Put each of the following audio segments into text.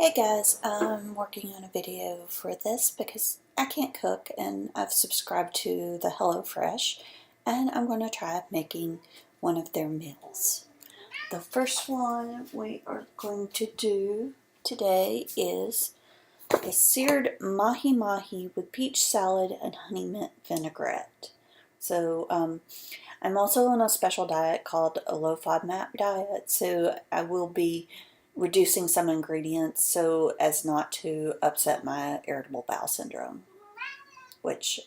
Hey guys, I'm working on a video for this because I can't cook and I've subscribed to the HelloFresh and I'm going to try making one of their meals. The first one we are going to do today is a seared mahi-mahi with peach salad and honey mint vinaigrette. So I'm also on a special diet called a low FODMAP diet, so I will be reducing some ingredients so as not to upset my irritable bowel syndrome, which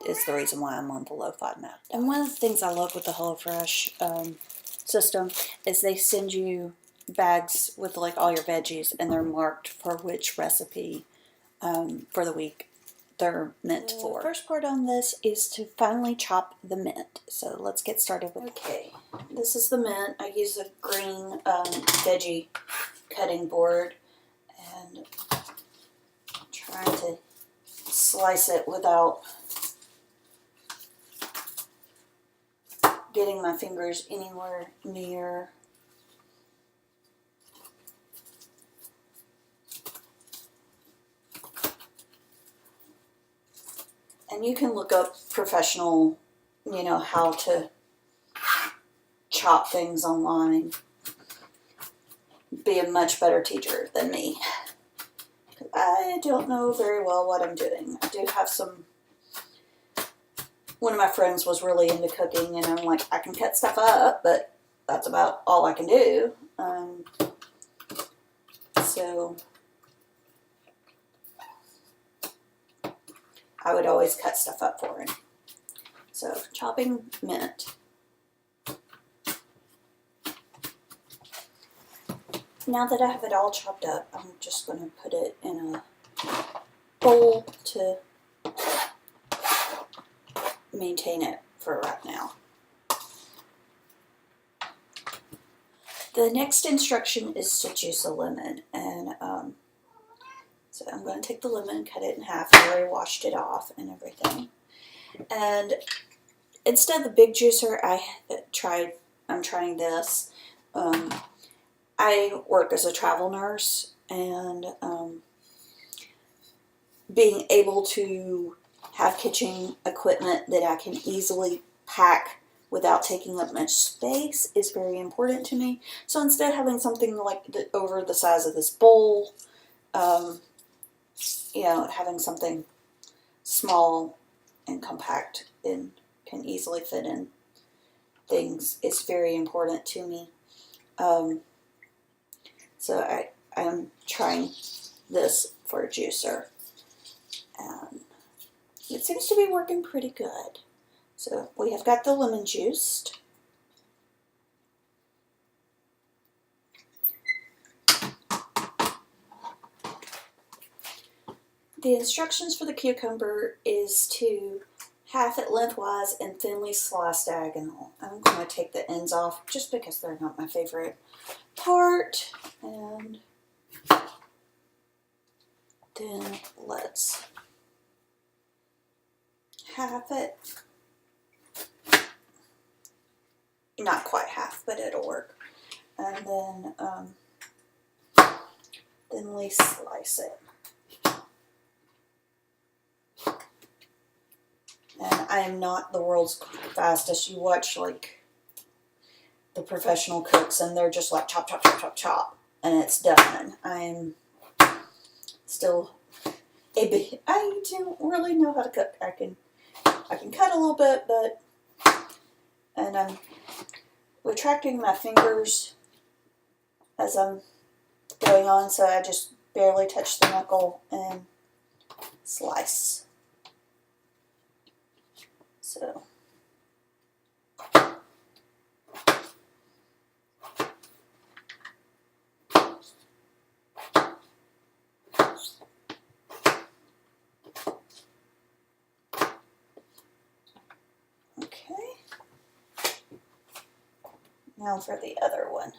is the reason why I'm on the low FODMAP. And one of the things I love with the HelloFresh system is they send you bags with like all your veggies and they're marked for which recipe for the week they're meant for. The first part on this is to finely chop the mint. So let's get started with Okay, this is the mint. I use a green veggie cutting board and trying to slice it without getting my fingers anywhere near and you can look up professional, how to chop things online. Be a much better teacher than me. I don't know very well what I'm doing. I do have one of my friends was really into cooking and I'm like, I can cut stuff up, but that's about all I can do. So I would always cut stuff up for him. So chopping mint. Now that I have it all chopped up, I'm just going to put it in a bowl to maintain it for right now. The next instruction is to juice a lemon, and so I'm going to take the lemon and cut it in half. I already washed it off and everything. And instead of the big juicer, I'm trying this. I work as a travel nurse, and being able to have kitchen equipment that I can easily pack without taking up much space is very important to me. So instead of having something like over the size of this bowl, having something small and compact and can easily fit in things is very important to me. So I'm trying this for a juicer, and it seems to be working pretty good. So we have got the lemon juiced. The instructions for the cucumber is to half it lengthwise and thinly slice diagonal. I'm going to take the ends off just because they're not my favorite part. And then let's half it. Not quite half, but it'll work. And then thinly slice it. And I am not the world's fastest. You watch like the professional cooks and they're just like chop, chop, chop, chop, chop, and it's done. I'm still I don't really know how to cook. I can cut a little bit, and I'm retracting my fingers as I'm going on, so I just barely touch the knuckle and slice. So okay. Now for the other one.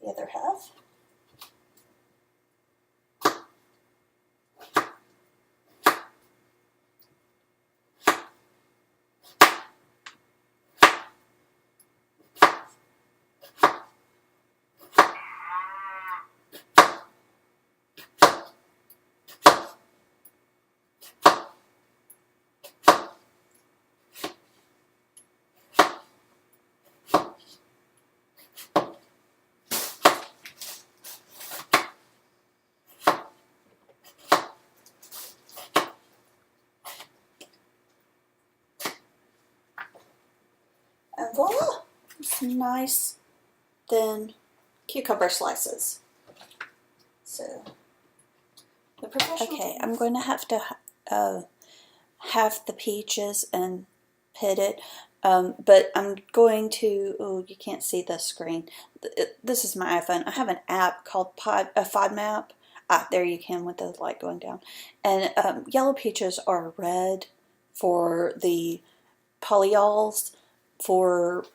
The other half. And voila! Some nice thin cucumber slices. So, the professional. Okay, I'm going to have the peaches and pit it. But I'm going to, oh, you can't see the screen. This is my iPhone. I have an app called FODMAP. Ah, there you can with the light going down. And yellow peaches are red for the polyols for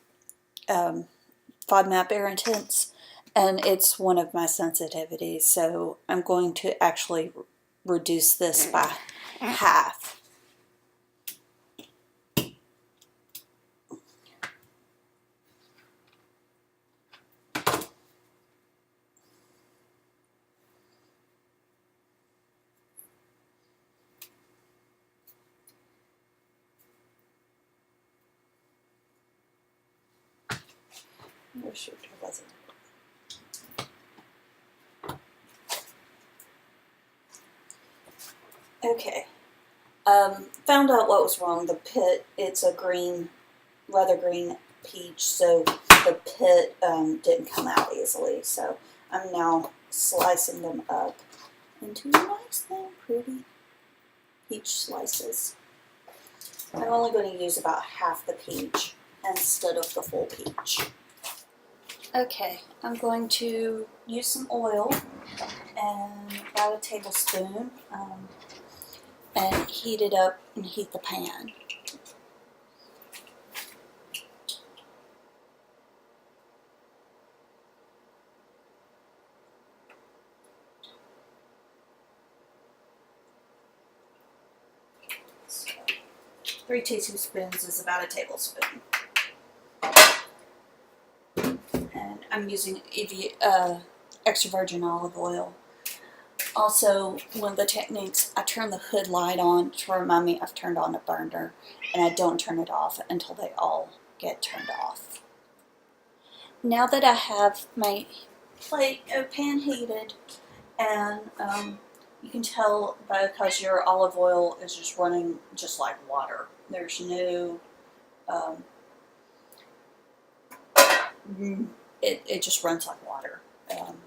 FODMAP irritants. And it's one of my sensitivities. So I'm going to actually reduce this by half. Okay. Found out what was wrong. The pit, it's a green, rather green peach, so the pit didn't come out easily. So I'm now slicing them up into nice little pretty peach slices. I'm only going to use about half the peach instead of the full peach. Okay, I'm going to use some oil and about a tablespoon and heat it up and heat the pan. So, 3 teaspoons is about a tablespoon. And I'm using extra virgin olive oil. Also, one of the techniques, I turn the hood light on to remind me I've turned on a burner, and I don't turn it off until they all get turned off. Now that I have my pan heated, and you can tell because your olive oil is just running just like water. There's no, it just runs like water.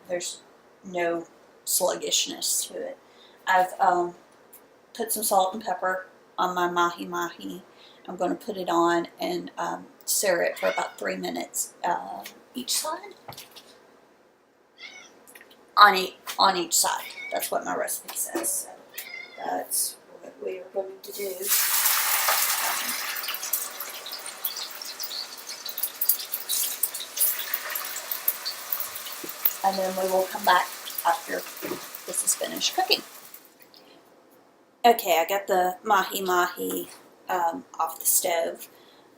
There's no sluggishness to it. I've put some salt and pepper on my mahi-mahi. I'm going to put it on and sear it for about 3 minutes each side. On each side. That's what my recipe says. So that's what we are going to do. And then we will come back after this is finished cooking. Okay, I got the mahi-mahi off the stove,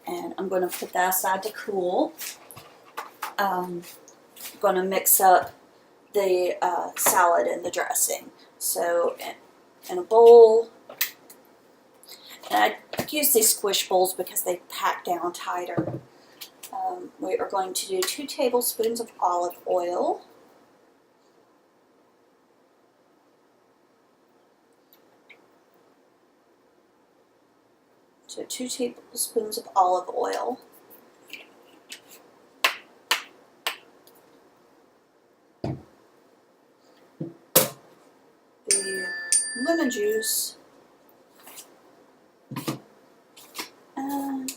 and I'm going to put that aside to cool. I'm going to mix up the salad and the dressing. So in a bowl, and I use these squish bowls because they pack down tighter. We are going to do 2 tablespoons of olive oil. So 2 tablespoons of olive oil. The lemon juice. And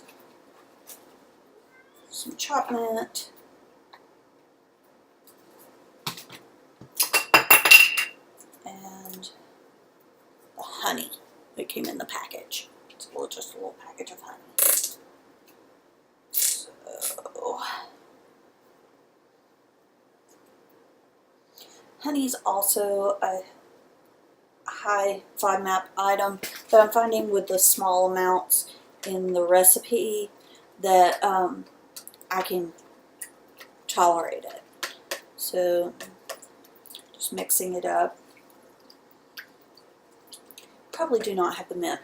some chopped mint. And the honey that came in the package. It's just a little package of honey. So, honey is also a high FODMAP item, but I'm finding with the small amounts in the recipe that I can tolerate it. So just mixing it up. Probably do not have the mint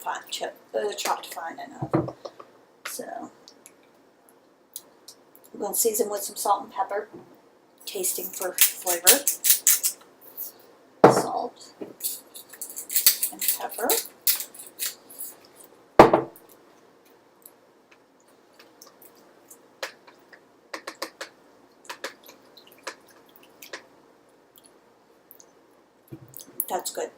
chopped fine enough. So I'm going to season with some salt and pepper, tasting for flavor. Salt and pepper. that's good.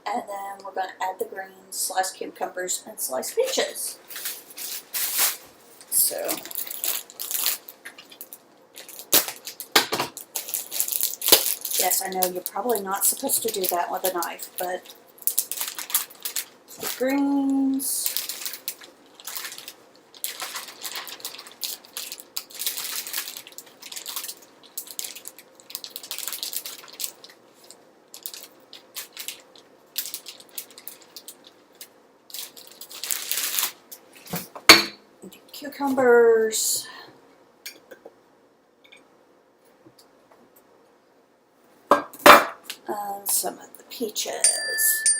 And then we're going to add the greens, sliced cucumbers, and sliced peaches. So, yes, I know you're probably not supposed to do that with a knife, but the greens, the cucumbers, and some of the peaches.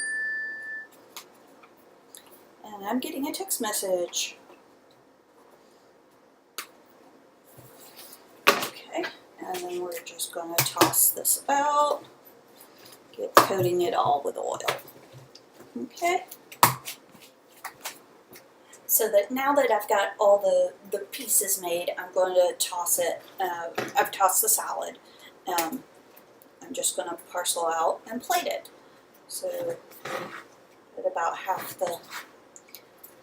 And I'm getting a text message. Okay, and then we're just going to toss this about, coating it all with oil. Okay. So that now that I've got all the pieces made, I'm going to toss it. I've tossed the salad. I'm just going to parcel out and plate it. So put about half the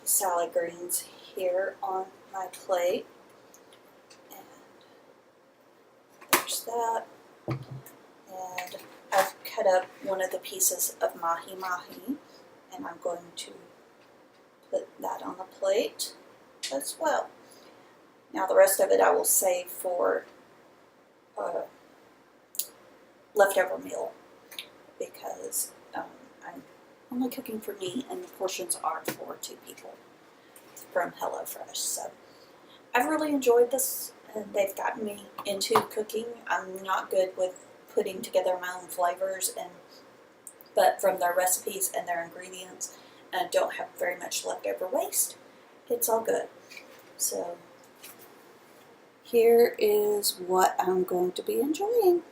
salad greens here on my plate. And there's that. And I've cut up one of the pieces of mahi-mahi, and I'm going to put that on the plate as well. Now the rest of it I will save for leftover meal, because I'm only cooking for me and the portions are for 2 people from HelloFresh. So I've really enjoyed this, and they've gotten me into cooking. I'm not good with putting together my own flavors, but from their recipes and their ingredients, and I don't have very much leftover waste, it's all good. So here is what I'm going to be enjoying.